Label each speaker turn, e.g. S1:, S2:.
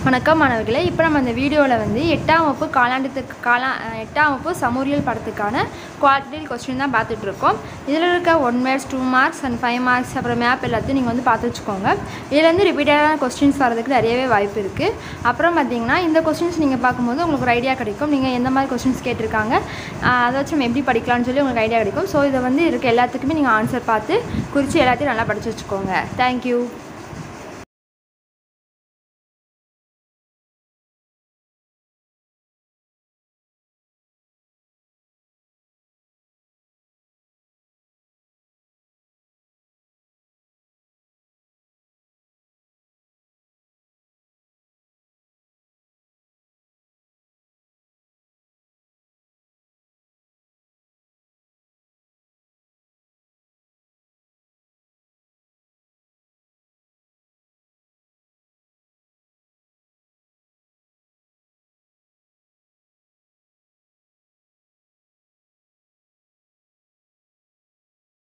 S1: வணக்கம் மாணவர்களே, இப்போ நம்ம இந்த வீடியோவில் வந்து 8ஆம் வகுப்பு எட்டாம் வகுப்பு சமூரியல் படத்துக்கான குவார்டர்லி கொஸ்டின் தான் பார்த்துட்ருக்கோம். இதில் இருக்க 1 மார்க்ஸ் 2 மார்க்ஸ் அண்ட் 5 மார்க்ஸ் அப்புறம் மேப் எல்லாத்தையும் நீங்கள் வந்து பார்த்து வச்சுக்கோங்க. இதுலேருந்து ரிப்பீட்டடான கொஸ்டின்ஸ் வரதுக்கு நிறையவே வாய்ப்பு இருக்குது. அப்புறம் பார்த்திங்கன்னா இந்த கொஸ்டின்ஸ் நீங்கள் பார்க்கும்போது உங்களுக்கு ஒரு ஐடியா கிடைக்கும். நீங்கள் எந்த மாதிரி கொஸ்டின்ஸ் கேட்டிருக்காங்க, அதை வச்சு நம்ம எப்படி படிக்கலாம்னு சொல்லி உங்களுக்கு ஐடியா கிடைக்கும். ஸோ இதை வந்து இருக்க எல்லாத்துக்குமே நீங்கள் ஆன்சர் பார்த்து குறித்து எல்லாத்தையும் நல்லா படித்து வச்சுக்கோங்க. தேங்க்யூ.